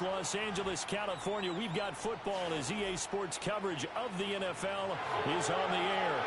Los Angeles, California, we've got football as EA Sports coverage of the NFL is on the air.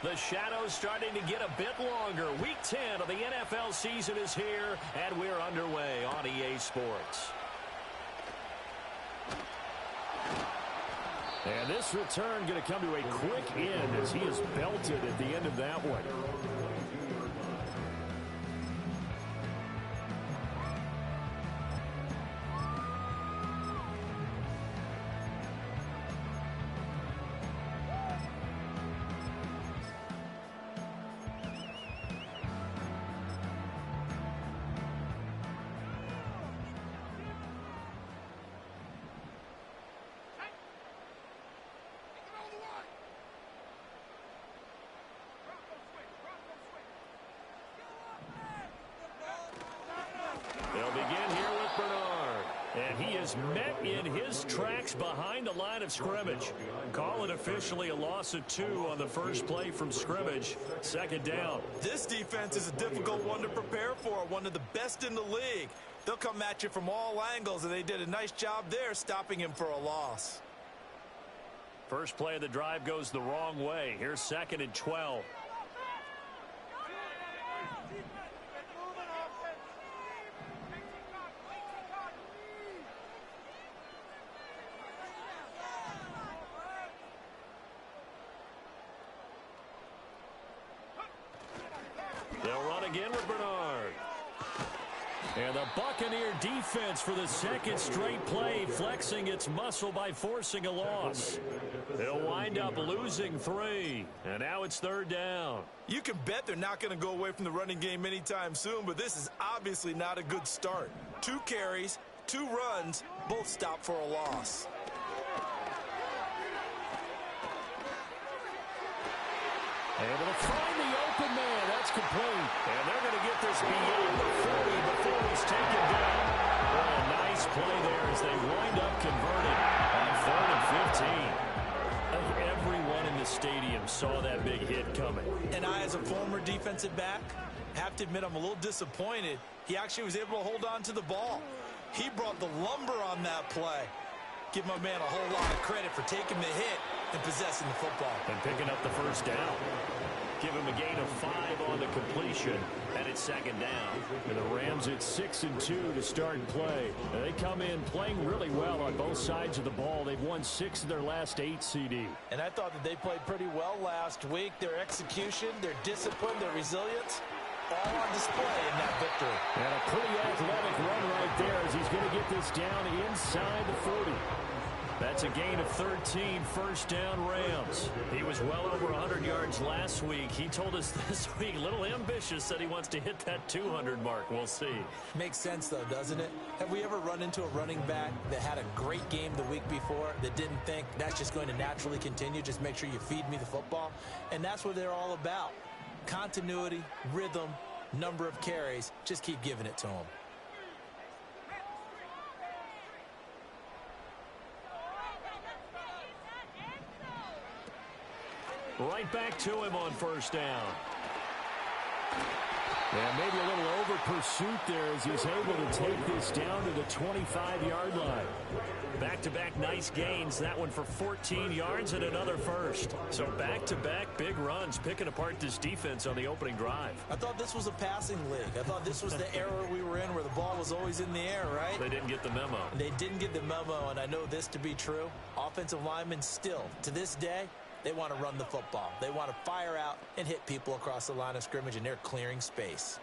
The shadow's starting to get a bit longer. Week 10 of the NFL season is here, and we're underway on EA Sports. And this return going to come to a quick end as he is belted at the end of that one. They'll begin here with Bernard. And he is met in his tracks behind the line of scrimmage. Call it officially a loss of 2 on the first play from scrimmage. Second down. This defense is a difficult one to prepare for, one of the best in the league. They'll come at you from all angles, and they did a nice job there stopping him for a loss. First play of the drive goes the wrong way. Here's 2nd and 12. They'll run again with Bernard. And the Buccaneer defense for the second straight play, flexing its muscle by forcing a loss. They'll wind up losing 3. And now it's 3rd down. You can bet they're not going to go away from the running game anytime soon, but this is obviously not a good start. 2 carries, 2 runs, both stopped for a loss. Able to find the open man. That's complete. And they're going to get this beyond the 40 before he's taken down. Well, a nice play there as they wind up converted on 3rd and 15. Everyone in the stadium saw that big hit coming. And I, as a former defensive back, have to admit I'm a little disappointed. He actually was able to hold on to the ball. He brought the lumber on that play. Give my man a whole lot of credit for taking the hit and possessing the football. And picking up the first down. Give him a gain of 5 on the completion. And it's 2nd down. And the Rams at 6 and 2 to start play. And they come in playing really well on both sides of the ball. They've won 6 of their last 8 CD. And I thought that they played pretty well last week. Their execution, their discipline, their resilience, all on display in that victory. And a pretty athletic run right there as he's going to get this down inside the 40. That's a gain of 13, first down Rams. He was well over 100 yards last week. He told us this week, a little ambitious, said he wants to hit that 200 mark. We'll see. Makes sense, though, doesn't it? Have we ever run into a running back that had a great game the week before that didn't think that's just going to naturally continue? Just make sure you feed me the football. And that's what they're all about. Continuity, rhythm, number of carries. Just keep giving it to them. Right back to him on first down. And maybe a little over pursuit there as he's able to take this down to the 25-yard line. Back-to-back nice gains. That one for 14 yards and another first. So back-to-back big runs, picking apart this defense on the opening drive. I thought this was a passing league. I thought this was the era we were in where the ball was always in the air, right? They didn't get the memo. They didn't get the memo, and I know this to be true. Offensive linemen still, to this day, they want to run the football. They want to fire out and hit people across the line of scrimmage, and they're clearing space.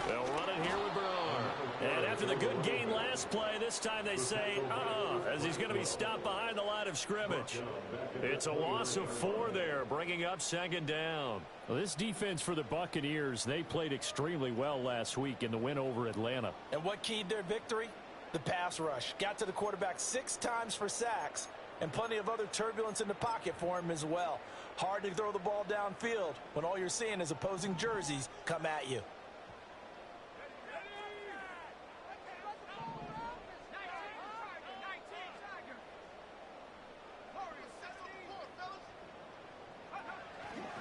They'll run it here with Bernard. And after the good gain last play. This time they say, as he's going to be stopped behind the line of scrimmage. It's a loss of 4 there, bringing up second down. Well, this defense for the Buccaneers, they played extremely well last week in the win over Atlanta. And what keyed their victory? The pass rush. Got to the quarterback 6 times for sacks, and plenty of other turbulence in the pocket for him as well. Hard to throw the ball downfield when all you're seeing is opposing jerseys come at you.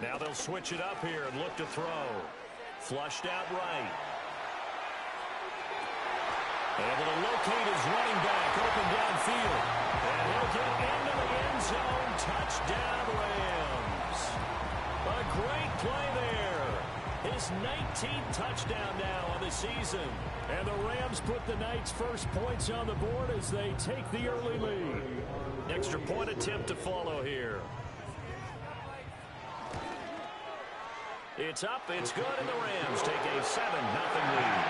Now they'll switch it up here and look to throw. Flushed out right. Able to locate his running back open downfield. And he'll get into the end zone. Touchdown, Rams. A great play there. His 19th touchdown now on the season. And the Rams put the Knights' first points on the board as they take the early lead. Extra point attempt to follow here. It's up, it's good, and the Rams take a 7-0 lead.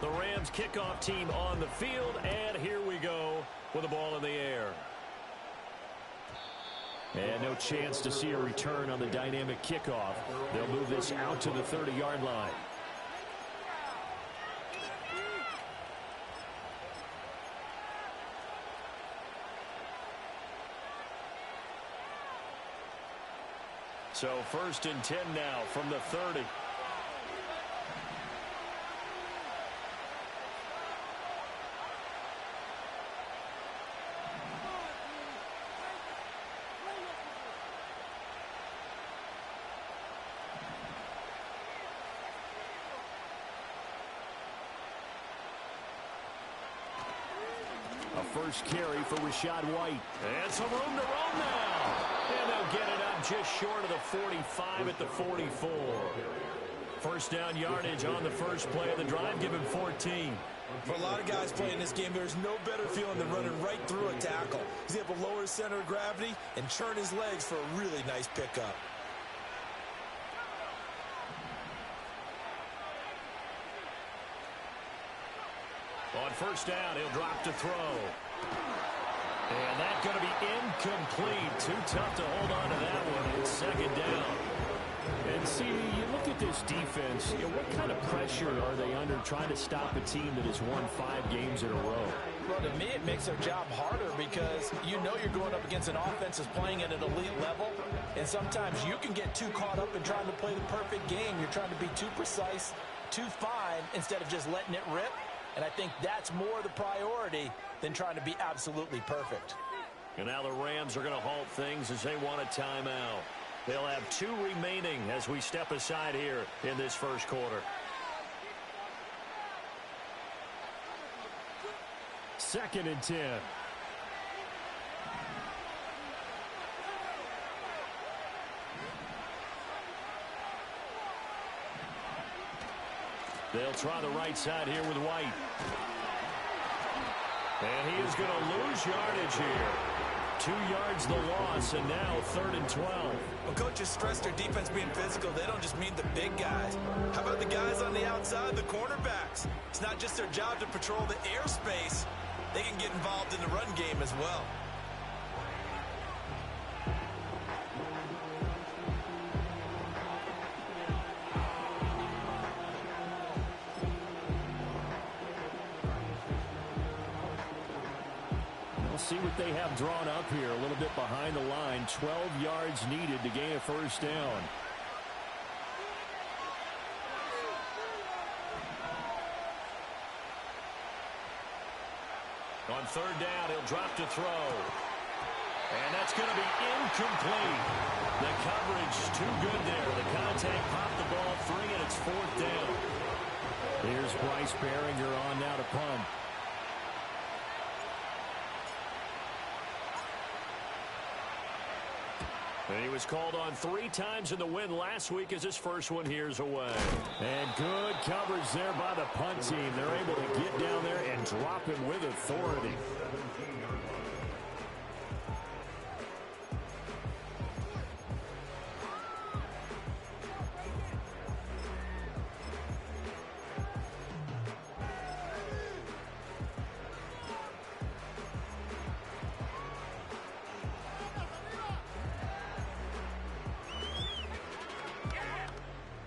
The Rams kickoff team on the field, and here we go with the ball in the air. And no chance to see a return on the dynamic kickoff. They'll move this out to the 30-yard line. So 1st and 10 now from the 30. First carry for Rachaad White. And some room to roam now. And they'll get it up just short of the 45 at the 44. First down yardage on the first play of the drive. Give him 14. For a lot of guys playing this game, there's no better feeling than running right through a tackle. He's able to lower his center of gravity and churn his legs for a really nice pickup. On first down, he'll drop to throw. And that's going to be incomplete. Too tough to hold on to that one. It's second down. And see, you look at this defense, what kind of pressure are they under trying to stop a team that has won 5 games in a row? Well, to me, it makes their job harder because you know you're going up against an offense that's playing at an elite level, and sometimes you can get too caught up in trying to play the perfect game. You're trying to be too precise, too fine, instead of just letting it rip. And I think that's more the priority than trying to be absolutely perfect. And now the Rams are going to halt things as they want a timeout. They'll have 2 remaining as we step aside here in this first quarter. 2nd and 10. They'll try the right side here with White. And he is going to lose yardage here. 2 yards the loss, and now 3rd and 12. When coaches stress their defense being physical, they don't just mean the big guys. How about the guys on the outside, the cornerbacks? It's not just their job to patrol the airspace. They can get involved in the run game as well. See what they have drawn up here. A little bit behind the line. 12 yards needed to gain a first down. On 3rd down, he'll drop to throw. And that's going to be incomplete. The coverage too good there. The contact popped the ball free, and it's 4th down. Here's Bryce Baringer on now to punt. And he was called on 3 times in the win last week as his first one here's away. And good coverage there by the punt team. They're able to get down there and drop him with authority.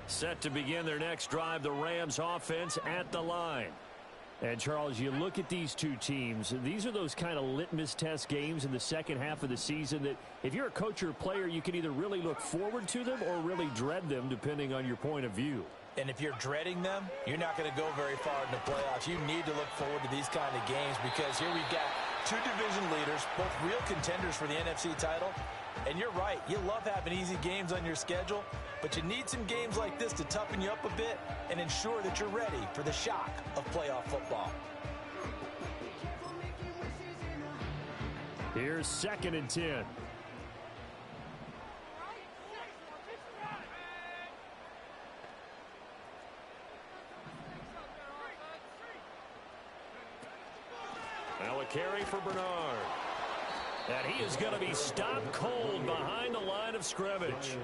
Set to begin their next drive, the Rams offense at the line. And, Charles, you look at these two teams, these are those kind of litmus test games in the second half of the season that if you're a coach or a player, you can either really look forward to them or really dread them, depending on your point of view. And if you're dreading them, you're not going to go very far in the playoffs. You need to look forward to these kind of games because here we've got 2 division leaders, both real contenders for the NFC title. And you're right, you love having easy games on your schedule, but you need some games like this to toughen you up a bit and ensure that you're ready for the shock of playoff football. Here's 2nd and 10. Now a carry for Bernard. And he is going to be stopped cold behind the line of scrimmage.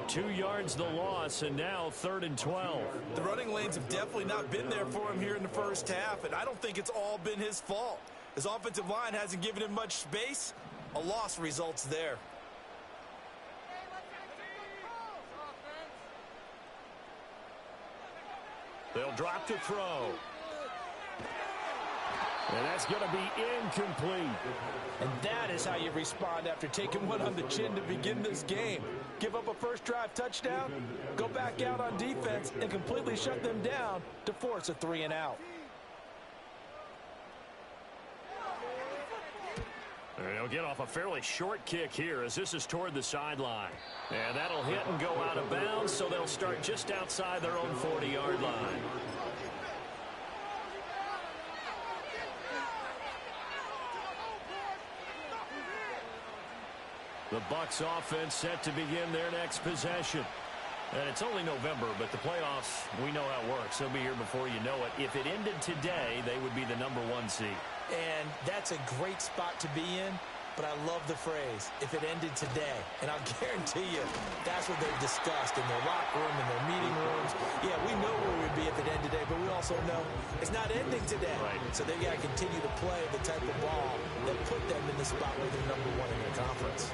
2 yards the loss, and now 3rd and 12. The running lanes have definitely not been there for him here in the first half, and I don't think it's all been his fault. His offensive line hasn't given him much space. A loss results there. They'll drop to throw. And that's going to be incomplete. And that is how you respond after taking one on the chin to begin this game. Give up a first drive touchdown, go back out on defense, and completely shut them down to force a 3 and out. They'll get off a fairly short kick here as this is toward the sideline. And that'll hit and go out of bounds, so they'll start just outside their own 40-yard line. The Bucs offense set to begin their next possession. And it's only November, but the playoffs, we know how it works. They'll be here before you know it. If it ended today, they would be the number 1 seed. And that's a great spot to be in, but I love the phrase, if it ended today. And I'll guarantee you, that's what they've discussed in their locker room, in their meeting rooms. Yeah, we know where we'd be if it ended today, but we also know it's not ending today. Right. So they've got to continue to play the type of ball that put them in the spot where they're number 1 in their conference.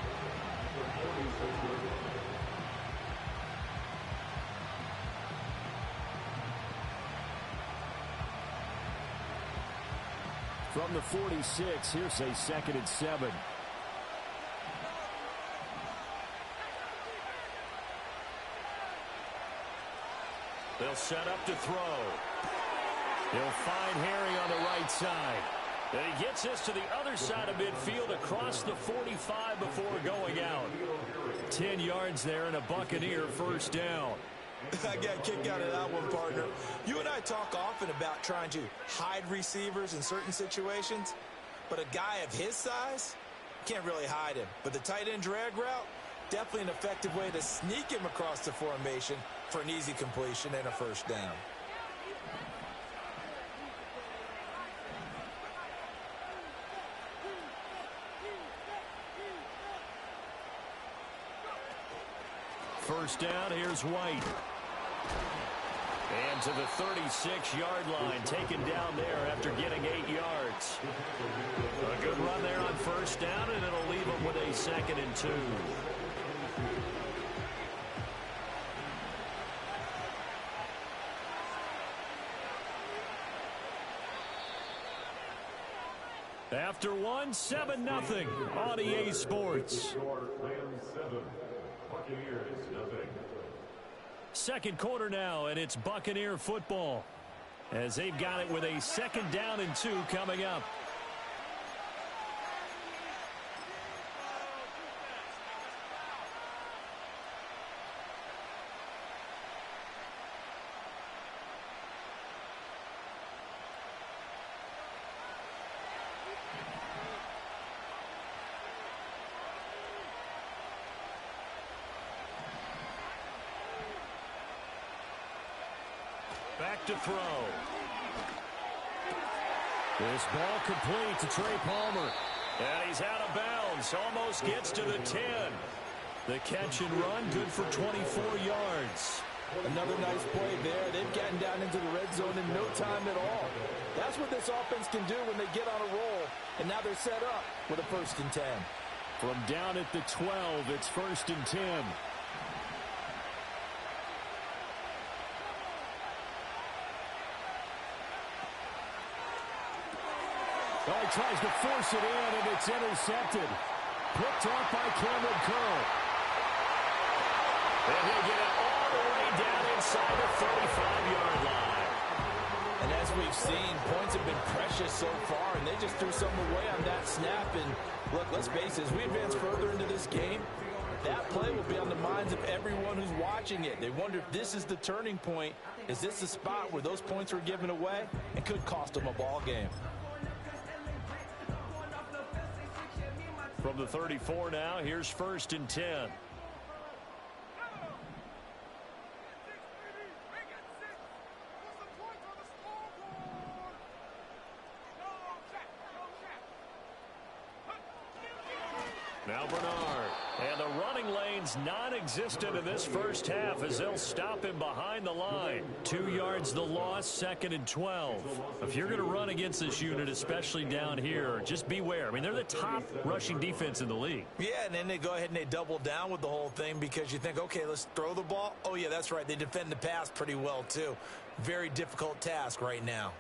From the 46, here's a 2nd and 7. They'll set up to throw. He'll find Harry on the right side. And he gets this to the other side of midfield across the 45 before going out. 10 yards there and a Buccaneer first down. I got a kick out of that one, partner. You and I talk often about trying to hide receivers in certain situations, but a guy of his size can't really hide him. But the tight end drag route, definitely an effective way to sneak him across the formation for an easy completion and a first down. First down, here's White. And to the 36-yard line, taken down there after getting 8 yards. A good run there on first down, and it'll leave them with a 2nd and 2. After 1, 7-0 on EA Sports. Second quarter now, and it's Buccaneer football as they've got it with a 2nd down and 2 coming up. to throw. This ball complete to Trey Palmer. And he's out of bounds. Almost gets to the 10. The catch and run, good for 24 yards. Another nice play there. They've gotten down into the red zone in no time at all. That's what this offense can do when they get on a roll. And now they're set up with a 1st and 10. From down at the 12, it's 1st and 10. Oh, he tries to force it in, and it's intercepted. Picked off by Cameron Curl. And he'll get it all the way down inside the 35-yard line. And as we've seen, points have been precious so far, and they just threw something away on that snap. And look, let's face it, as we advance further into this game, that play will be on the minds of everyone who's watching it. They wonder if this is the turning point. Is this the spot where those points were given away? It could cost them a ball game. From the 34 now, here's 1st and 10. Now Bernard. And the running lane's non-existent in this first half as they'll stop him behind the line. 2 yards the loss, 2nd and 12. If you're going to run against this unit, especially down here, just beware. I mean, they're the top rushing defense in the league. Yeah, and then they go ahead and they double down with the whole thing because you think, okay, let's throw the ball. Oh, yeah, that's right. They defend the pass pretty well, too. Very difficult task right now.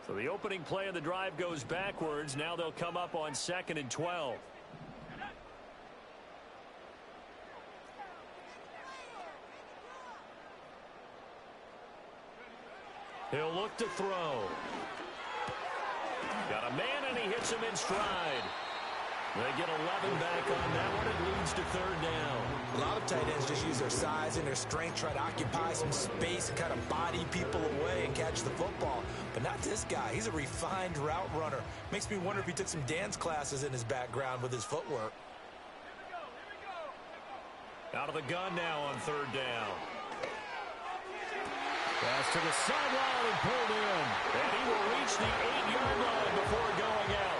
So the opening play of the drive goes backwards. Now they'll come up on 2nd and 12. He'll look to throw. Got a man, and he hits him in stride. They get 11 back on that one. It leads to 3rd down. A lot of tight ends just use their size and their strength, try to occupy some space and kind of body people away and catch the football. But not this guy. He's a refined route runner. Makes me wonder if he took some dance classes in his background with his footwork. Out of the gun now on 3rd down. Pass to the sideline and pulled in. And he will reach the 8-yard line before going out.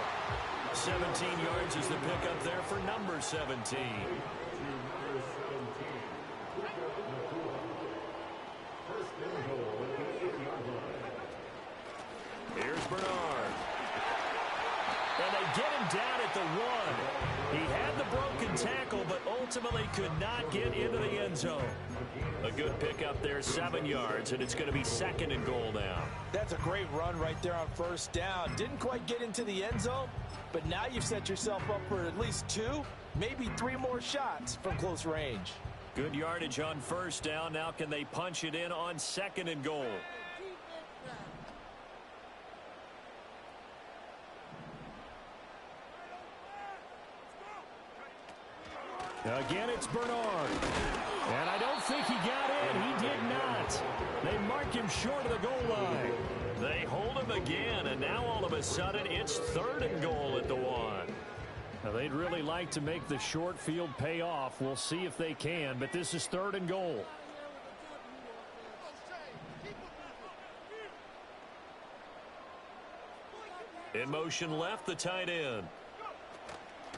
17 yards is the pickup there for number 17. Here's Bernard. And they get him down at the 1. He had the broken tackle, but ultimately could not get into the end zone. A good pickup there, 7 yards, and it's going to be 2nd and goal now. That's a great run right there on 1st down. Didn't quite get into the end zone, but now you've set yourself up for at least 2, maybe 3 more shots from close range. Good yardage on 1st down. Now can they punch it in on 2nd and goal? Again, it's Bernard. And I don't think he got in. He did not. They mark him short of the goal line. They hold him again, and now all of a sudden it's 3rd and goal at the 1. Now, they'd really like to make the short field pay off. We'll see if they can, but this is 3rd and goal. In motion left, the tight end.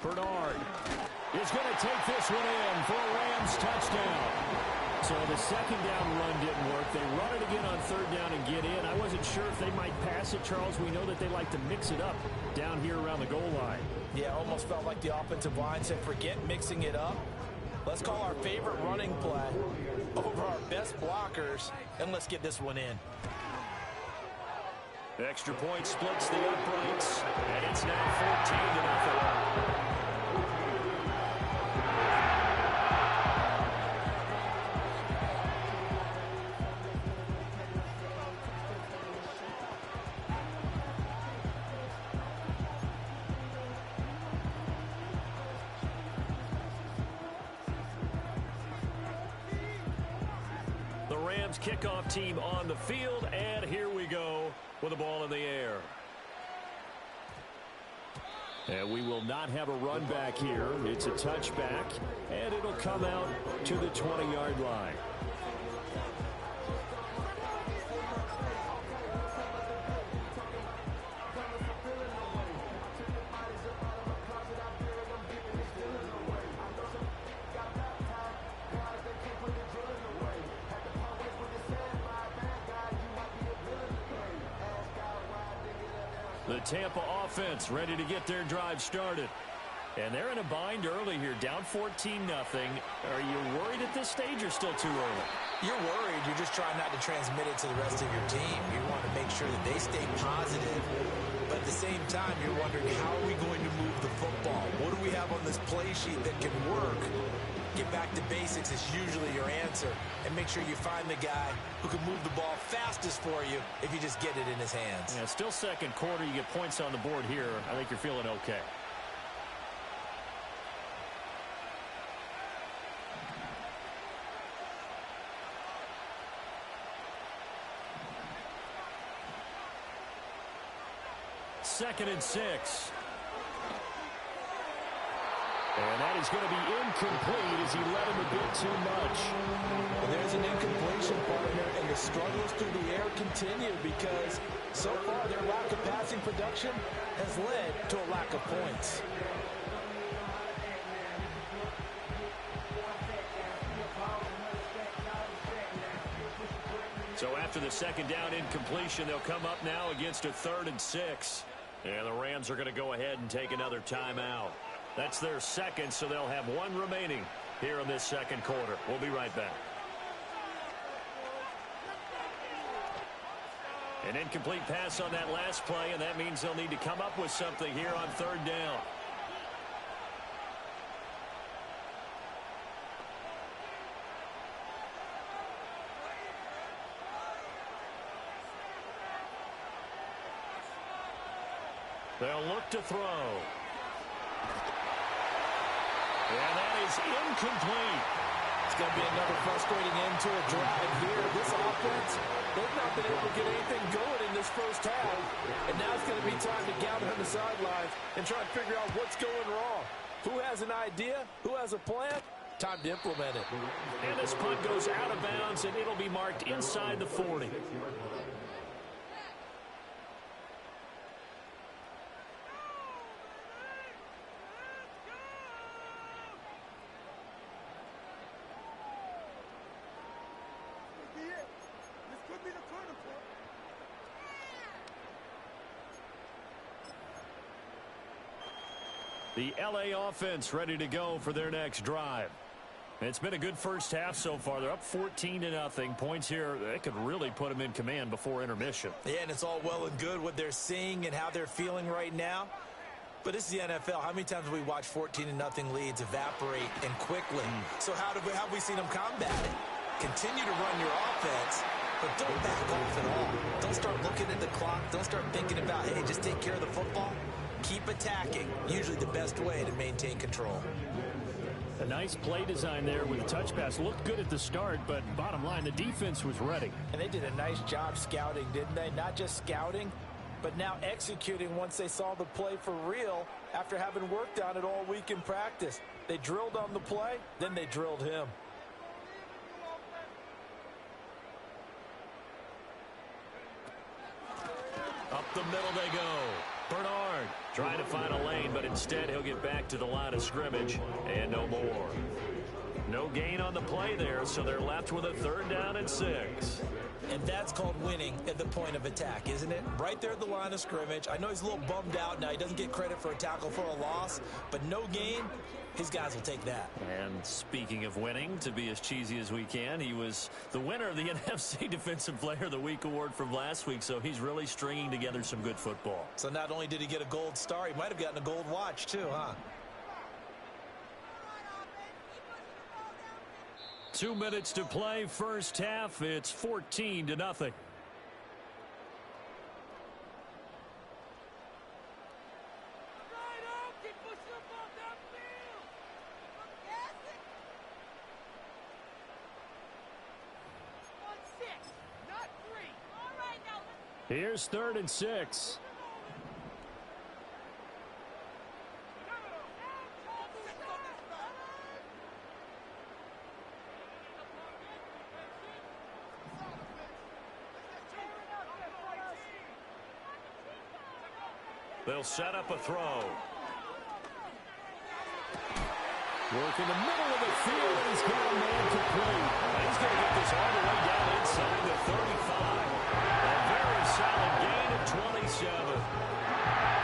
Bernard is going to take this one in for a Rams touchdown. So the 2nd down run didn't work. They run it again on 3rd down and get in. I wasn't sure if they might pass it, Charles. We know that they like to mix it up down here around the goal line. Yeah, almost felt like the offensive line said, forget mixing it up. Let's call our favorite running play over our best blockers, and let's get this one in. The extra point splits the uprights, and it's now 14-0. The Rams kickoff team on the field, and here we go with the ball in the air. And we will not have a run back here. It's a touchback, and it'll come out to the 20-yard line. The Tampa offense ready to get their drive started. And they're in a bind early here, down 14-0. Are you worried at this stage or still too early? You're worried. You're just trying not to transmit it to the rest of your team. You want to make sure that they stay positive. But at the same time, you're wondering, how are we going to move the football? What do we have on this play sheet that can work? Get back to basics is usually your answer. And make sure you find the guy who can move the ball fastest for you if you just get it in his hands. Yeah, still second quarter. You get points on the board here. I think you're feeling okay. Second and 6. And that is going to be incomplete as he led him a bit too much. Well, there's an incompletion, partner, and the struggles through the air continue because so far their lack of passing production has led to a lack of points. So after the second down incompletion, they'll come up now against a 3rd and 6. And the Rams are going to go ahead and take another timeout. That's their second, so they'll have one remaining here in this second quarter. We'll be right back. An incomplete pass on that last play, and that means they'll need to come up with something here on 3rd down. They'll look to throw. And that is incomplete. It's going to be another frustrating end to a drive here. This offense, they've not been able to get anything going in this first half. And now it's going to be time to gather on the sidelines and try and figure out what's going wrong. Who has an idea? Who has a plan? Time to implement it. And this punt goes out of bounds, and it'll be marked inside the 40. The LA offense ready to go for their next drive. It's been a good first half so far. They're up 14-0. Points here, that could really put them in command before intermission. Yeah, and it's all well and good what they're seeing and how they're feeling right now. But this is the NFL. How many times have we watched 14-0 leads evaporate and quickly? So how have we seen them combat it? Continue to run your offense, but don't back off at all. Don't start looking at the clock. Don't start thinking about, hey, just take care of the football. Keep attacking. Usually the best way to maintain control. A nice play design there with a touch pass. Looked good at the start, but bottom line, the defense was ready. And they did a nice job scouting, didn't they? Not just scouting, but now executing once they saw the play for real after having worked on it all week in practice. They drilled on the play, then they drilled him. Up the middle they go. Bernard trying to find a lane, but instead he'll get back to the line of scrimmage and no more. No gain on the play there, so they're left with a 3rd down and 6. And that's called winning at the point of attack, isn't it? Right there at the line of scrimmage. I know he's a little bummed out now. He doesn't get credit for a tackle for a loss, but no gain, his guys will take that. And speaking of winning, to be as cheesy as we can, he was the winner of the NFC Defensive Player of the Week award from last week, so he's really stringing together some good football. So not only did he get a gold star, he might have gotten a gold watch too, huh? 2 minutes to play, first half. It's 14-0. Here's 3rd and 6. They'll set up a throw. Work in the middle of the field, and he's got a man complete. He's going to get this all the way down inside the 35. A very solid gain of 27.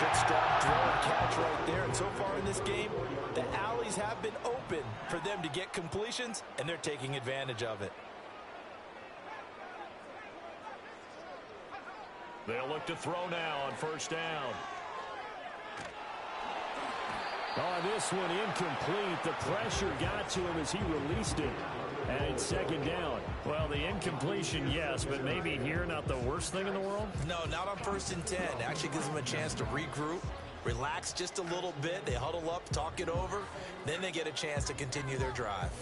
Good strong throw and catch right there. And so far in this game, the alleys have been open for them to get completions, and they're taking advantage of it. They'll look to throw now on first down. Oh, this one incomplete. The pressure got to him as he released it. And it's second down. Well, the incompletion, yes, but maybe here not the worst thing in the world? No, not on 1st and 10. Actually gives them a chance to regroup, relax just a little bit. They huddle up, talk it over. Then they get a chance to continue their drive.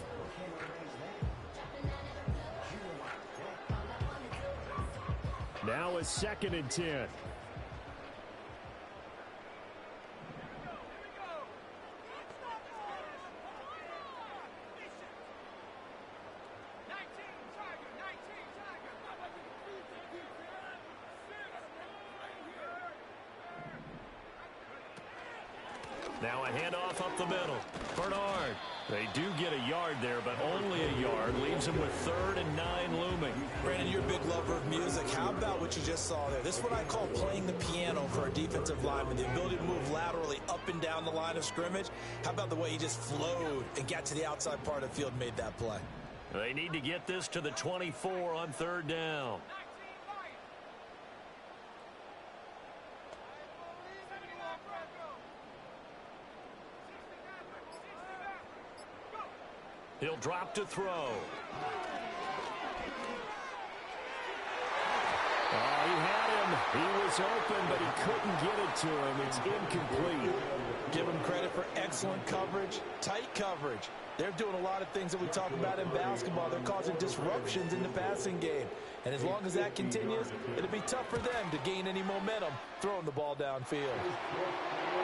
Now a 2nd and 10. Now a handoff up the middle. Bernard. They do get a yard there, but only a yard. Leaves them with 3rd and 9 looming. Brandon, you're a big lover of music. How about what you just saw there? This is what I call playing the piano for a defensive lineman. The ability to move laterally up and down the line of scrimmage. How about the way he just flowed and got to the outside part of the field and made that play? They need to get this to the 24 on 3rd down. He'll drop to throw. Oh, he had him. He was open, but he couldn't get it to him. It's incomplete. Give him credit for excellent coverage, tight coverage. They're doing a lot of things that we talk about in basketball. They're causing disruptions in the passing game. And as long as that continues, it'll be tough for them to gain any momentum throwing the ball downfield.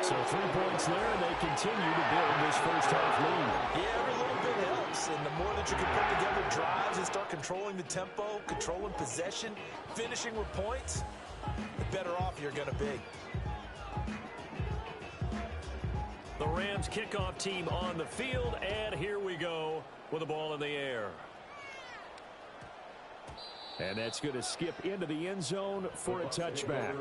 So 3 points there, and they continue to build this first half lead. Yeah, every little bit helps. And the more that you can put together drives and start controlling the tempo, controlling possession, finishing with points, the better off you're going to be. The Rams kickoff team on the field, and here we go with the ball in the air. And that's going to skip into the end zone for a touchback.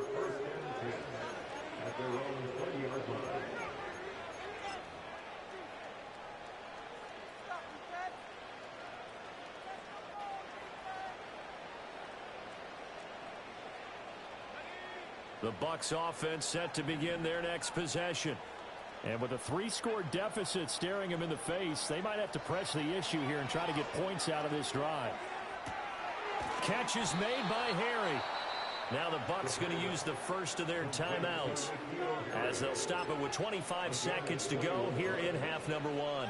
The Bucs offense set to begin their next possession. And with a 3-score deficit staring them in the face, they might have to press the issue here and try to get points out of this drive. Catch is made by Harry. Now the Bucs going to use the first of their timeouts as they'll stop it with 25 seconds to go here in half number 1.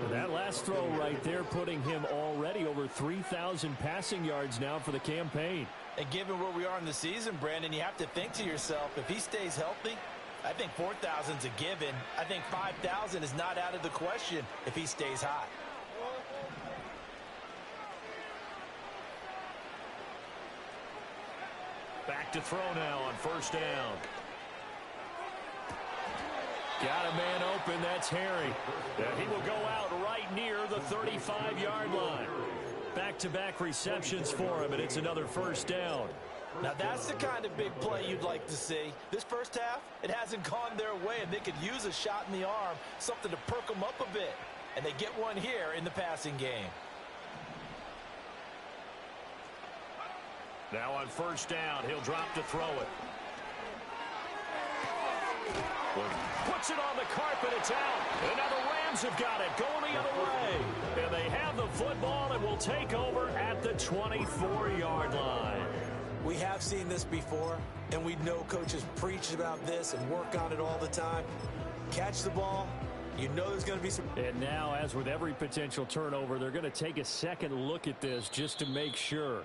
That last throw right there putting him already over 3,000 passing yards now for the campaign. And given where we are in the season, Brandon, you have to think to yourself, if he stays healthy, I think 4,000 is a given. I think 5,000 is not out of the question if he stays hot. Back to throw now on first down. Got a man open. That's Harry. And he will go out right near the 35-yard line. Back-to-back receptions for him, and it's another first down. Now that's the kind of big play you'd like to see. This first half, it hasn't gone their way, and they could use a shot in the arm, something to perk them up a bit. And they get one here in the passing game. Now on first down, he'll drop to throw it. Puts it on the carpet, it's out. And now the Rams have got it, going the other way. And they have the football and will take over at the 24-yard line. We have seen this before, and we know coaches preach about this and work on it all the time. Catch the ball. You know there's going to be some... And now, as with every potential turnover, they're going to take a second look at this just to make sure.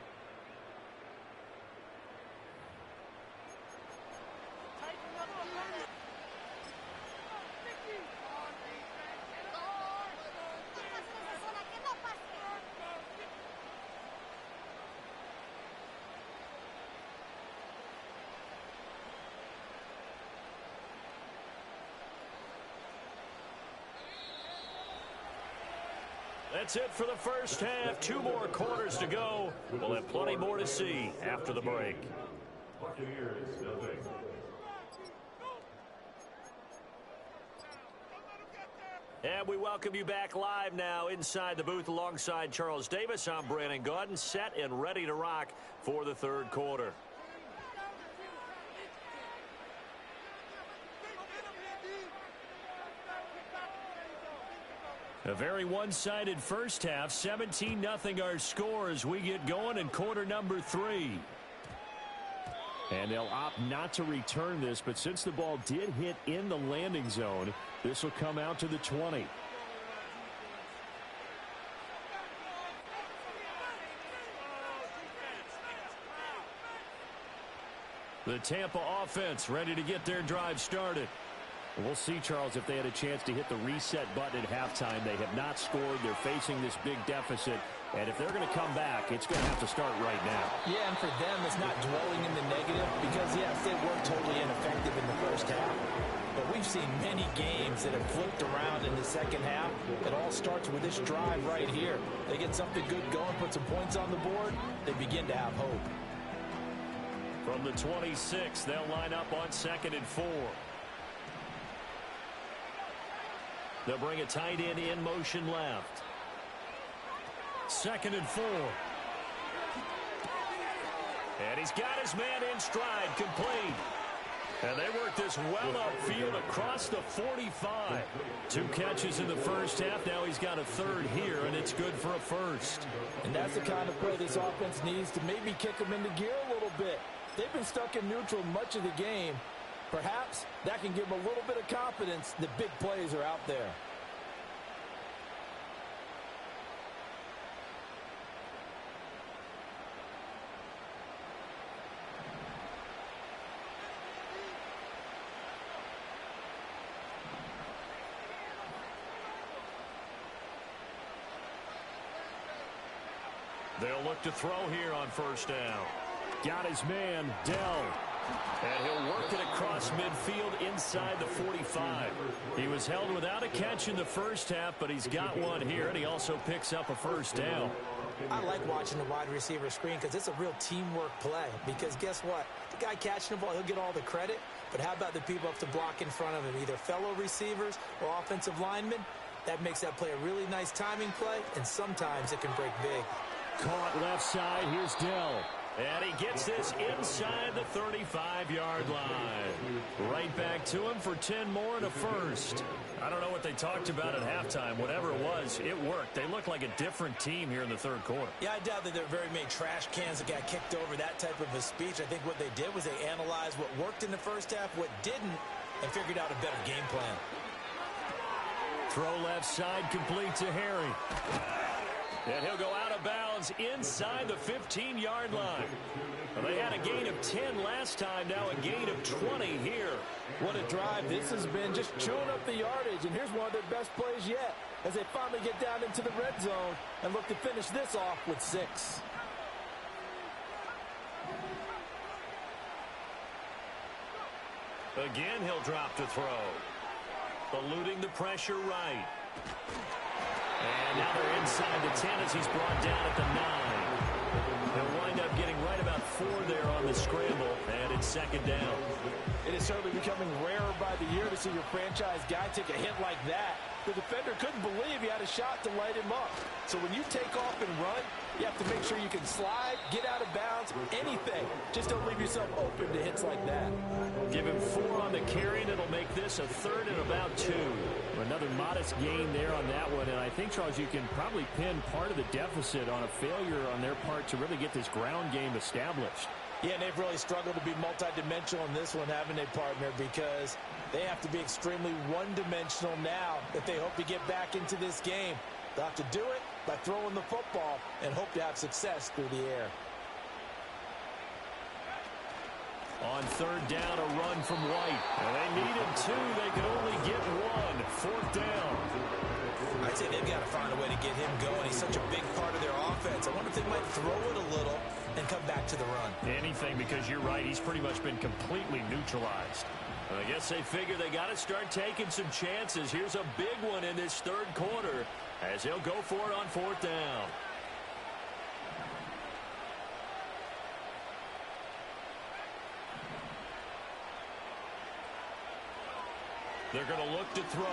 That's it for the first half. 2 more quarters to go. We'll have plenty more to see after the break. And we welcome you back live now inside the booth alongside Charles Davis. I'm Brandon Gaudin, set and ready to rock for the third quarter. A very one-sided first half. 17-0 our score as we get going in quarter number 3. And they'll opt not to return this, but since the ball did hit in the landing zone, this will come out to the 20. The Tampa offense ready to get their drive started. We'll see, Charles, if they had a chance to hit the reset button at halftime. They have not scored. They're facing this big deficit. And if they're going to come back, it's going to have to start right now. Yeah, and for them, it's not dwelling in the negative because, yes, they were totally ineffective in the first half. But we've seen many games that have flipped around in the second half. It all starts with this drive right here. They get something good going, put some points on the board, they begin to have hope. From the 26, they'll line up on 2nd and 4. They'll bring a tight end in motion left. 2nd and 4. And he's got his man in stride, complete. And they work this well upfield across the 45. 2 catches in the first half. Now he's got a third here, and it's good for a first. And that's the kind of play this offense needs to maybe kick them into gear a little bit. They've been stuck in neutral much of the game. Perhaps that can give them a little bit of confidence that big plays are out there. They'll look to throw here on first down. Got his man, Dell. And he'll work it across midfield inside the 45. He was held without a catch in the first half, but he's got one here, and he also picks up a first down. I like watching the wide receiver screen because it's a real teamwork play. Because guess what? The guy catching the ball, he'll get all the credit. But how about the people up to block in front of him, either fellow receivers or offensive linemen? That makes that play a really nice timing play, and sometimes it can break big. Caught left side. Here's Dell. And he gets this inside the 35-yard line. Right back to him for 10 more and a first. I don't know what they talked about at halftime. Whatever it was, it worked. They look like a different team here in the third quarter. Yeah, I doubt that there are very many trash cans that got kicked over, that type of a speech. I think what they did was they analyzed what worked in the first half, what didn't, and figured out a better game plan. Throw left side, complete to Harry. And he'll go out of bounds inside the 15-yard line. Well, they had a gain of 10 last time, now a gain of 20 here. What a drive this has been, just chewing up the yardage. And here's one of their best plays yet as they finally get down into the red zone and look to finish this off with 6. Again, he'll drop to throw. Eluding the pressure right. And now they're inside the 10 as he's brought down at the 9. They'll wind up getting right about 4 there on the scramble, and it's 2nd down. It is certainly becoming rarer by the year to see your franchise guy take a hit like that. The defender couldn't believe he had a shot to light him up. So when you take off and run, you have to make sure you can slide, get out of bounds, anything. Just don't leave yourself open to hits like that. Give him 4 on the carry, and it'll make this a 3rd and about 2. Another modest gain there on that one, and I think, Charles, you can probably pin part of the deficit on a failure on their part to really get this ground game established. Yeah, and they've really struggled to be multidimensional in this one, haven't they, partner? Because they have to be extremely one-dimensional now if they hope to get back into this game. They'll have to do it by throwing the football and hope to have success through the air. On 3rd down, a run from White. And they needed 2. They could only get 1. 4th down. I'd say they've got to find a way to get him going. He's such a big part of their offense. I wonder if they might throw it a little and come back to the run. Anything, because you're right. He's pretty much been completely neutralized. And I guess they figure they got to start taking some chances. Here's a big one in this 3rd quarter. as he'll go for it on 4th down. They're going to look to throw.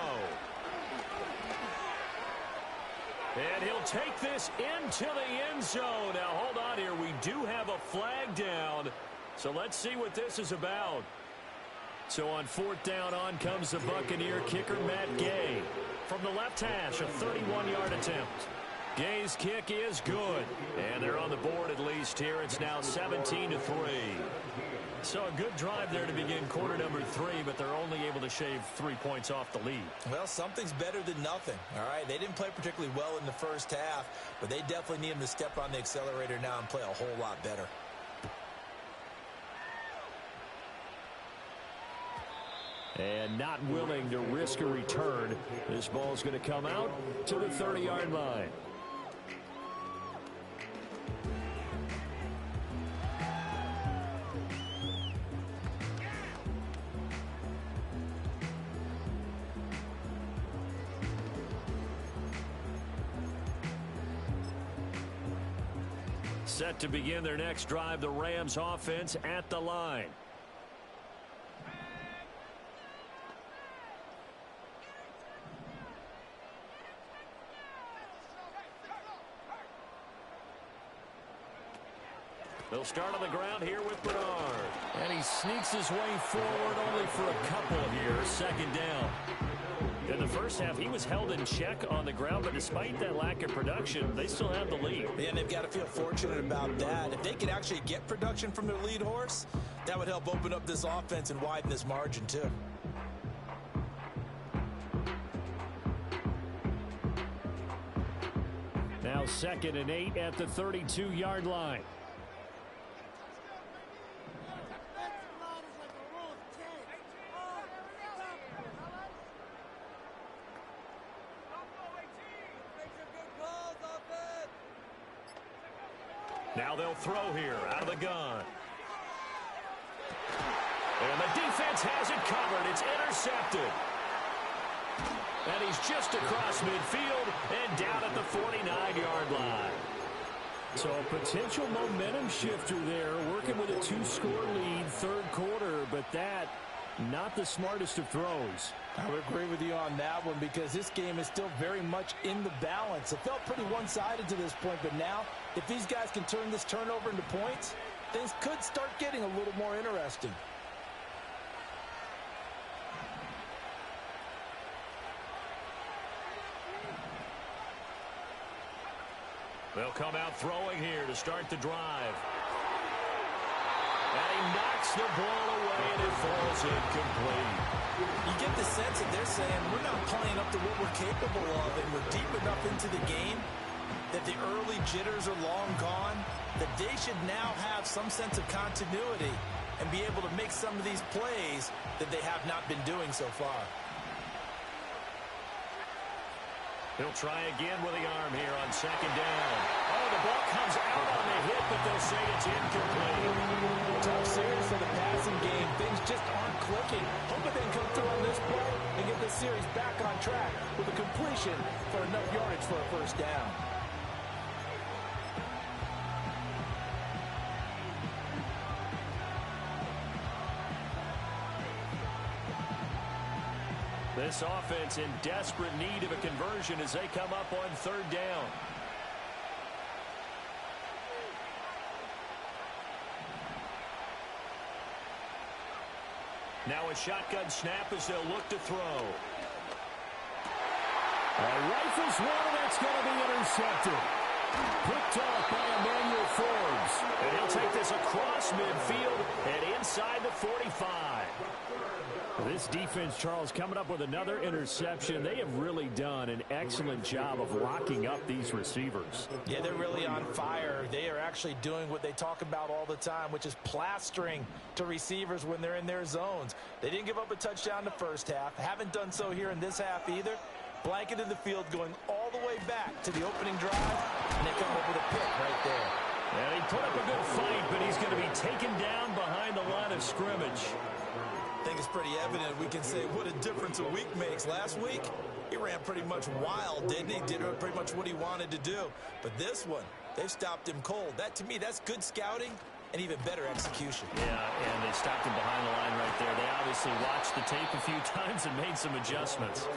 And he'll take this into the end zone. Now, hold on here. We do have a flag down. So let's see what this is about. So on 4th down, on comes the Buccaneer kicker, Matt Gay. From the left hash, a 31-yard attempt. Gay's kick is good. And they're on the board at least here. It's now 17-3. So a good drive there to begin quarter number 3, but they're only able to shave 3 points off the lead. Well, something's better than nothing, all right? They didn't play particularly well in the first half, but they definitely need them to step on the accelerator now and play a whole lot better. And not willing to risk a return. This ball's going to come out to the 30-yard line. Set to begin their next drive, the Rams offense at the line. They'll start on the ground here with Bernard. And he sneaks his way forward only for a couple here. 2nd down. In the first half, he was held in check on the ground, but despite that lack of production, they still have the lead. Yeah, and they've got to feel fortunate about that. If they could actually get production from their lead horse, that would help open up this offense and widen this margin, too. Now 2nd and 8 at the 32-yard line. Now they'll throw here out of the gun. And the defense has it covered. It's intercepted. And he's just across midfield and down at the 49-yard line. So a potential momentum shifter there, working with a 2-score lead, 3rd quarter, but that not the smartest of throws. I would agree with you on that one because this game is still very much in the balance. It felt pretty one-sided to this point, but now if these guys can turn this turnover into points, things could start getting a little more interesting. They'll come out throwing here to start the drive. And he knocks the ball away, and it falls incomplete. You get the sense that they're saying we're not playing up to what we're capable of, and we're deep enough into the game that the early jitters are long gone, that they should now have some sense of continuity and be able to make some of these plays that they have not been doing so far. He'll try again with the arm here on 2nd down. Oh, the ball comes out on the hit, but they'll say it's incomplete. Tough series for the passing game. Things just aren't clicking. Hoping they can come through on this play and get the series back on track with a completion for enough yardage for a 1st down. This offense in desperate need of a conversion as they come up on 3rd down. Now a shotgun snap as they'll look to throw. Rifles one, and that's going to be intercepted. Picked off by Emmanuel Forbes. And he'll take this across midfield and inside the 45. This defense, Charles, coming up with another interception. They have really done an excellent job of locking up these receivers. Yeah, they're really on fire. They are actually doing what they talk about all the time, which is plastering to receivers when they're in their zones. They didn't give up a touchdown the first half. Haven't done so here in this half either. Blanketed the field going all the way back to the opening drive, and they come up with a pick right there. And he put up a good fight, but he's going to be taken down behind the line of scrimmage. I think it's pretty evident we can say what a difference a week makes. Last week, he ran pretty much wild, didn't he? Did pretty much what he wanted to do. But this one, they've stopped him cold. That, to me, that's good scouting and even better execution. Yeah, and they stopped him behind the line right there. They obviously watched the tape a few times and made some adjustments.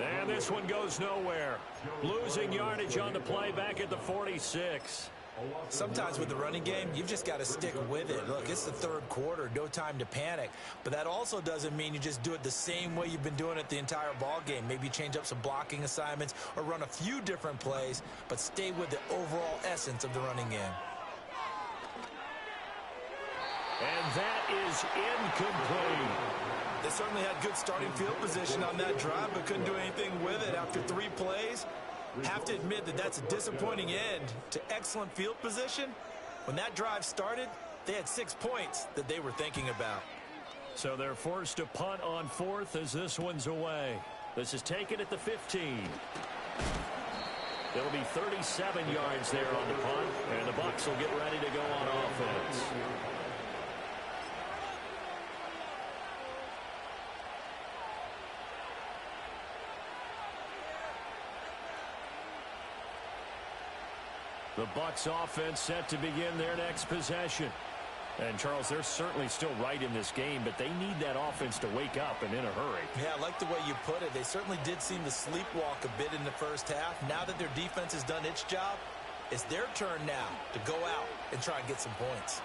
And this one goes nowhere. Losing yardage on the play back at the 46. Sometimes with the running game, you've just got to stick with it. Look, it's the third quarter, no time to panic. But that also doesn't mean you just do it the same way you've been doing it the entire ball game. Maybe change up some blocking assignments or run a few different plays, but stay with the overall essence of the running game. And that is incomplete. They certainly had good starting field position on that drive, but couldn't do anything with it after 3 plays. Have to admit that that's a disappointing end to excellent field position. When that drive started, they had 6 points that they were thinking about. So they're forced to punt on 4th as this one's away. This is taken at the 15. It'll be 37 yards there on the punt, and the Bucs will get ready to go on offense. The Bucs offense set to begin their next possession. And, Charles, they're certainly still right in this game, but they need that offense to wake up and in a hurry. Yeah, I like the way you put it. They certainly did seem to sleepwalk a bit in the first half. Now that their defense has done its job, it's their turn now to go out and try and get some points.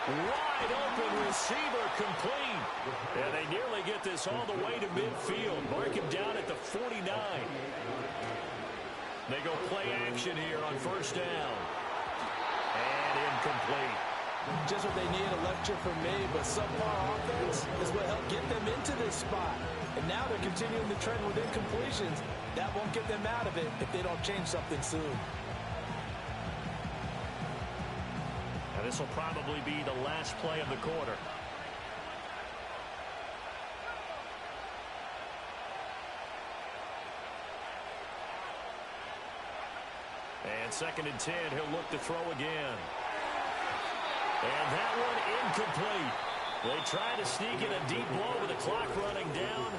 Wide open receiver complete. And they nearly get this all the way to midfield. Mark him down at the 49. They go play action here on first down. And incomplete. Just what they need, a lecture from me, but subpar offense is what helped get them into this spot. And now they're continuing the trend with incompletions. That won't get them out of it if they don't change something soon. Now this will probably be the last play of the quarter. And 2nd and 10, he'll look to throw again. And that one incomplete. They try to sneak in a deep blow with the clock running down,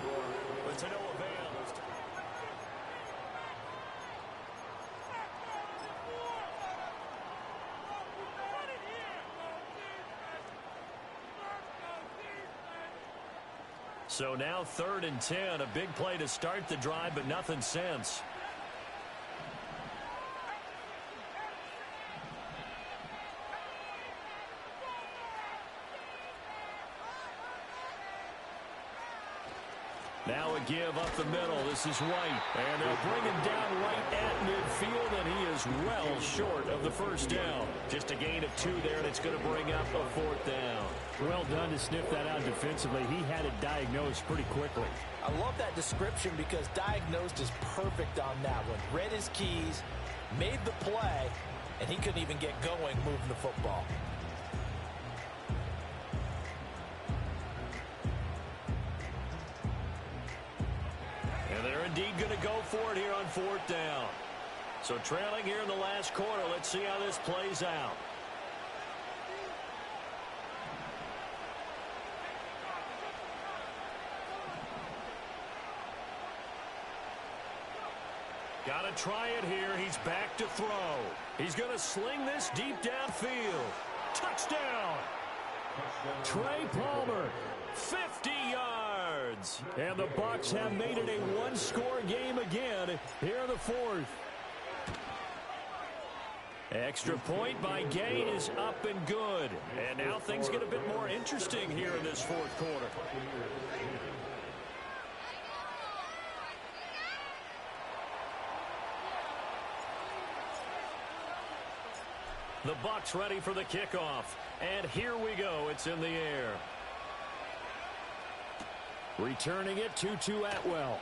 but to no avail. So now 3rd and 10, a big play to start the drive, but nothing since. Now a give up the middle. This is White. And they'll bring him down right at midfield, and he is well short of the first down. Just a gain of 2 there, and it's going to bring up a 4th down. Well done to sniff that out defensively. He had it diagnosed pretty quickly. I love that description because diagnosed is perfect on that one. Read his keys, made the play, and he couldn't even get going moving the football. And they're indeed going to go for it here on 4th down. So trailing here in the last quarter. Let's see how this plays out. Got to try it here. He's back to throw. He's going to sling this deep downfield. Touchdown! Trey Palmer, 50 yards. And the Bucs have made it a one-score game again here in the 4th. Extra point by Gay is up and good. And now things get a bit more interesting here in this 4th quarter. The Bucs ready for the kickoff. And here we go. It's in the air. Returning it, Tutu Atwell.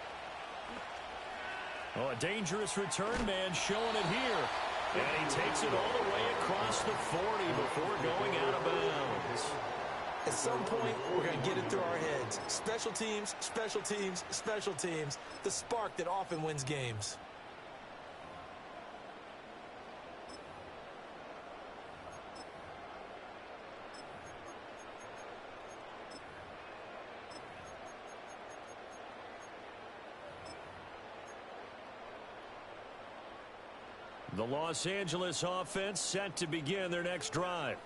Oh, a dangerous return man showing it here. And he takes it all the way across the 40 before going out of bounds. At some point, we're going to get it through our heads. Special teams, special teams, special teams. The spark that often wins games. The Los Angeles offense set to begin their next drive.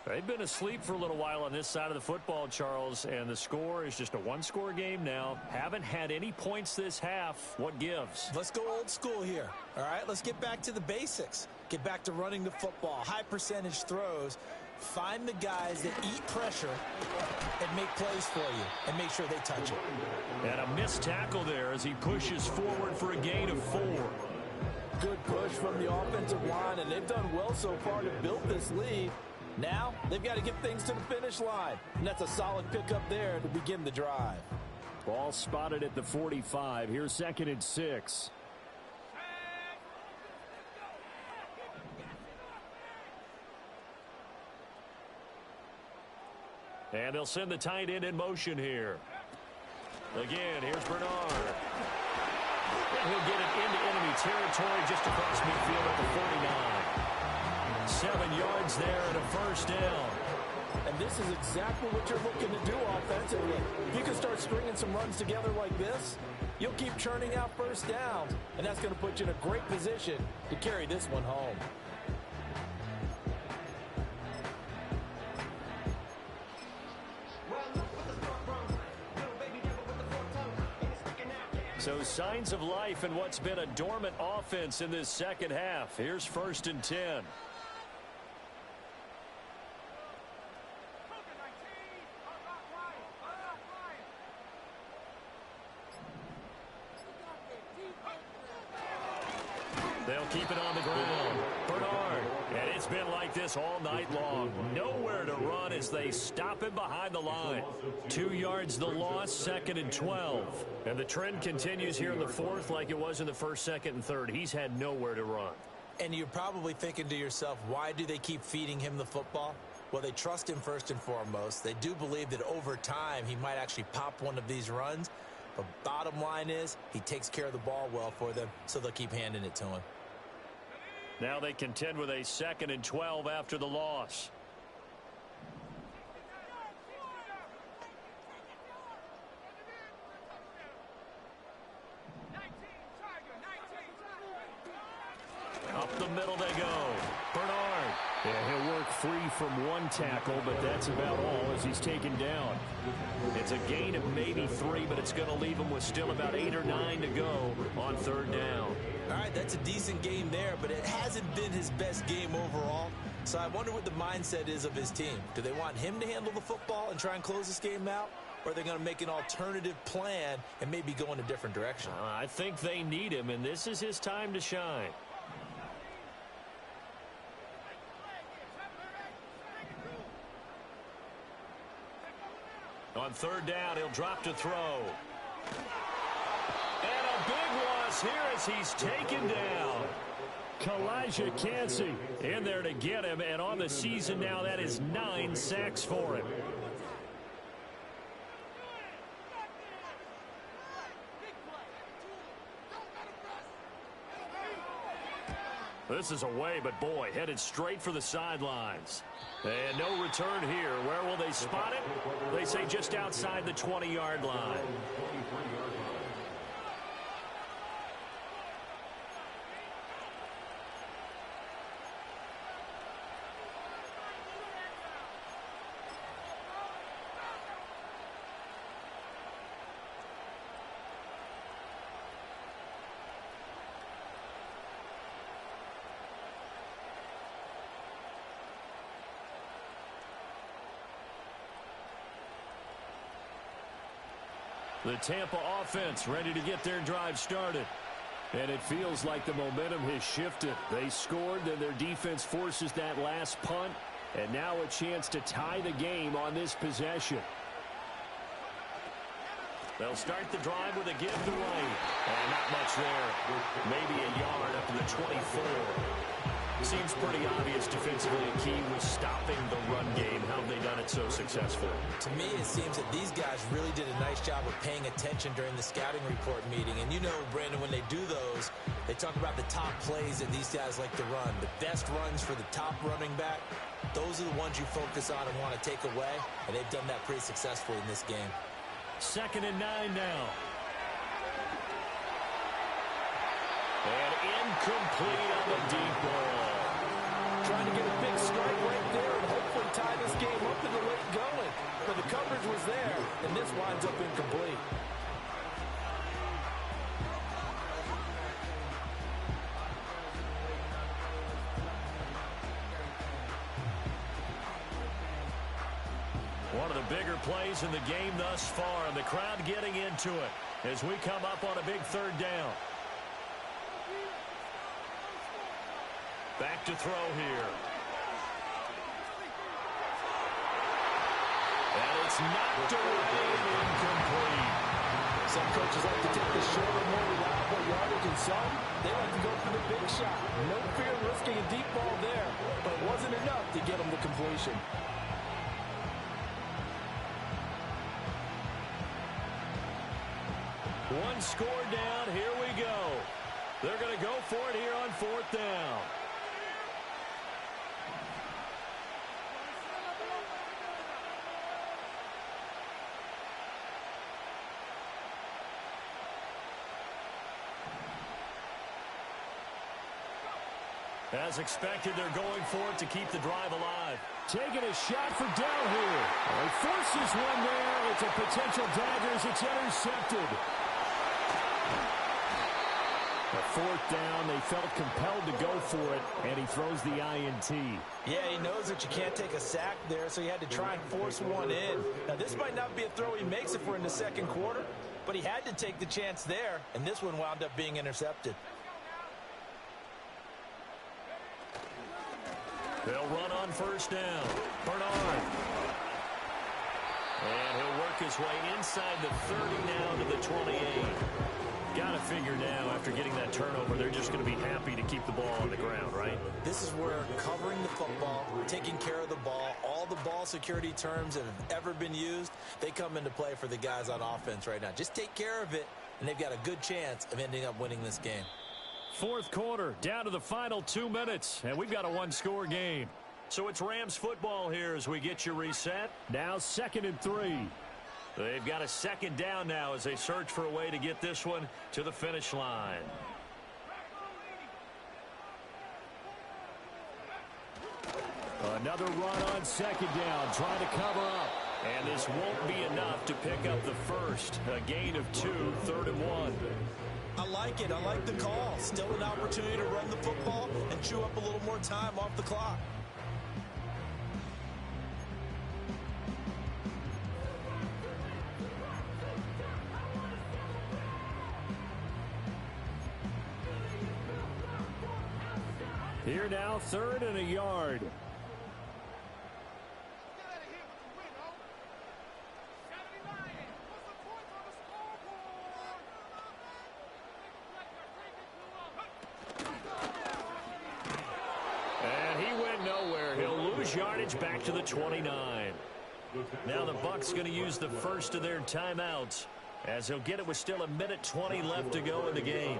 They've been asleep for a little while on this side of the football, Charles, and the score is just a one-score game now. Haven't had any points this half. What gives? Let's go old school here. All right, let's get back to the basics. Get back to running the football, high percentage throws. Find the guys that eat pressure and make plays for you and make sure they touch it. And a missed tackle there as he pushes forward for a gain of 4. Good push from the offensive line, and they've done well so far to build this lead. Now, they've got to get things to the finish line. And that's a solid pickup there to begin the drive. Ball spotted at the 45. Here's 2nd and 6. And they'll send the tight end in motion here. Again, here's Bernard. And he'll get it into enemy territory just across midfield at the 49. 7 yards there and a first down. And this is exactly what you're looking to do offensively. If you can start stringing some runs together like this, you'll keep churning out first downs, and that's going to put you in a great position to carry this one home. So signs of life in what's been a dormant offense in this second half. Here's 1st and 10. They'll keep it on the ground. Bernard. And it's been like this all night long. Nowhere to run as they stop him behind the line. 2 yards the loss, 2nd and 12. And the trend continues here in the 4th like it was in the 1st, 2nd, and 3rd. He's had nowhere to run. And you're probably thinking to yourself, why do they keep feeding him the football? Well, they trust him first and foremost. They do believe that over time he might actually pop one of these runs. But bottom line is he takes care of the ball well for them, so they'll keep handing it to him. Now they contend with a 2nd and 12 after the loss. Up the middle they go. Bernard. Yeah, he'll work free from one tackle, but that's about all as he's taken down. It's a gain of maybe 3, but it's going to leave him with still about 8 or 9 to go on 3rd down. All right, that's a decent game there, but it hasn't been his best game overall. So I wonder what the mindset is of his team. Do they want him to handle the football and try and close this game out? Or are they going to make an alternative plan and maybe go in a different direction? I think they need him, and this is his time to shine. On 3rd down, he'll drop to throw. And a big loss here as he's taken down. Calijah Kancey In there to get him, and on the season now, that is 9 sacks for him. This is away, but boy, headed straight for the sidelines. And no return here. Where will they spot it? They say just outside the 20-yard line. The Tampa offense ready to get their drive started. And it feels like the momentum has shifted. They scored, then their defense forces that last punt. And now a chance to tie the game on this possession. They'll start the drive with a give to right. And not much there. Maybe a yard up to the 24. Seems pretty obvious defensively a key was stopping the run game. How have they done it so successfully? To me, it seems that these guys really did a nice job of paying attention during the scouting report meeting. And you know, Brandon, when they do those, they talk about the top plays that these guys like to run. The best runs for the top running back, those are the ones you focus on and want to take away. And they've done that pretty successfully in this game. 2nd and 9 now. And incomplete on the deep ball. Trying to get a big strike right there and hopefully tie this game up in the late going. But the coverage was there, and this winds up incomplete. One of the bigger plays in the game thus far, and the crowd getting into it as we come up on a big third down. Back to throw here. And it's knocked away and incomplete. Some coaches like to take the shorter, more reliable yardage, and some, they like to go for the big shot. No fear risking a deep ball there, but it wasn't enough to get them the completion. One score down. Here we go. They're going to go for it here on fourth down. As expected, they're going for it to keep the drive alive. Taking a shot for down here. He forces one there. It's a potential dagger as it's intercepted. A fourth down, they felt compelled to go for it, and he throws the INT. Yeah, he knows that you can't take a sack there, so he had to try and force one in. Now, this might not be a throw he makes if we're in the second quarter, but he had to take the chance there, and this one wound up being intercepted. They'll run on first down. Bernard. And he'll work his way inside the 30 now to the 28. Got to figure now, after getting that turnover, they're just going to be happy to keep the ball on the ground, right? This is where covering the football, taking care of the ball, all the ball security terms that have ever been used, they come into play for the guys on offense right now. Just take care of it, and they've got a good chance of ending up winning this game. Fourth quarter, down to the final 2 minutes, and we've got a one-score game. So it's Rams football here as we get you reset. Now 2nd and 3. They've got a second down now as they search for a way to get this one to the finish line. Another run on second down, trying to cover up. And this won't be enough to pick up the first. A gain of 2, 3rd and 1. I like it. I like the call. Still an opportunity to run the football and chew up a little more time off the clock. Here now, 3rd and a yard. And he went nowhere. He'll lose yardage back to the 29. Now the Bucs going to use the first of their timeouts as he'll get it with still 1:20 left to go in the game.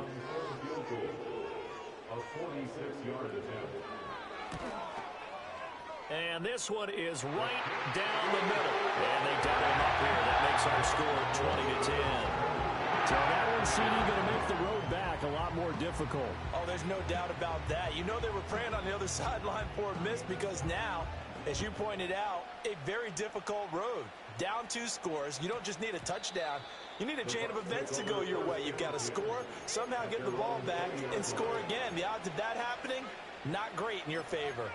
And this one is right down the middle. And they dial him up here. That makes our score 20-10. So that one, CD, going to make the road back a lot more difficult. Oh, there's no doubt about that. You know they were praying on the other sideline for a miss because now, as you pointed out, a very difficult road. Down 2 scores. You don't just need a touchdown. You need a chain of events to go your way. You've got to score, somehow get the ball back, and score again. The odds of that happening, not great in your favor.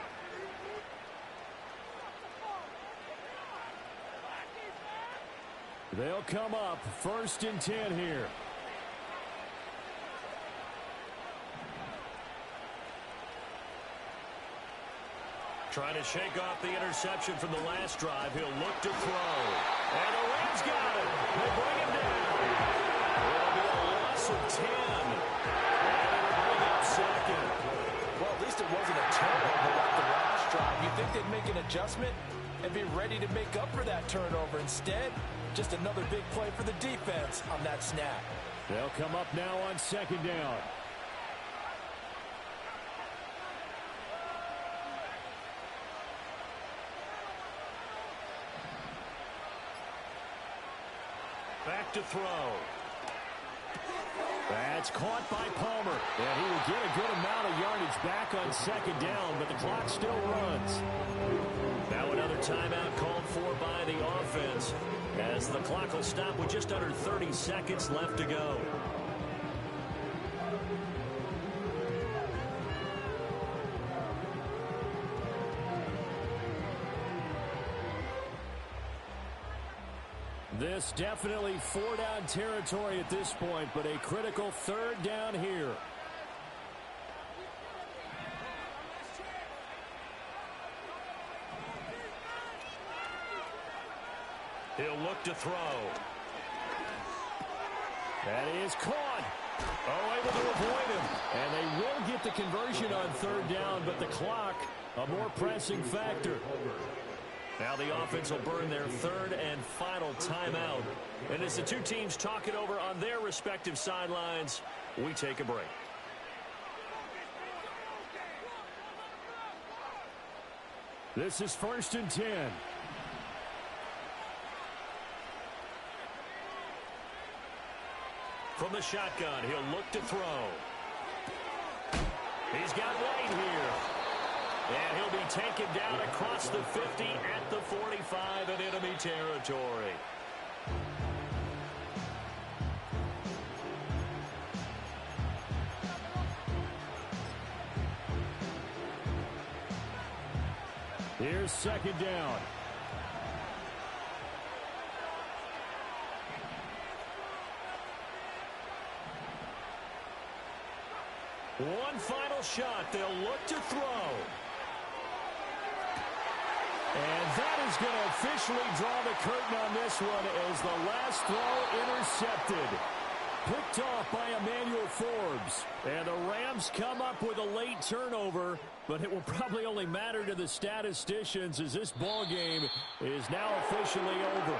They'll come up 1st and 10 here. Trying to shake off the interception from the last drive. He'll look to throw. And the Rams got it. They bring him down. It'll be a loss of 10. And it'll bring up 2nd. Well, at least it wasn't a turnover like the last drive. You think they'd make an adjustment and be ready to make up for that turnover. Instead, just another big play for the defense on that snap. They'll come up now on 2nd down. Back to throw. And That's caught by Palmer. And he will get a good amount of yardage back on second down, but the clock still runs. Now another timeout called for by the offense, as the clock will stop with just under 30 seconds left to go. This definitely four-down territory at this point, but a critical third down here. He'll look to throw. That is caught. Oh, able to avoid him. And they will get the conversion on third down, but the clock, a more pressing factor. Now the offense will burn their third and final timeout. And as the two teams talk it over on their respective sidelines, we take a break. This is 1st and 10. From the shotgun, he'll look to throw. He's got White here. And he'll be taken down across the 50 at the 45 in enemy territory. Here's second down. One final shot. They'll look to throw. And that is going to officially draw the curtain on this one as the last throw intercepted. Picked off by Emmanuel Forbes. And the Rams come up with a late turnover, but it will probably only matter to the statisticians as this ball game is now officially over.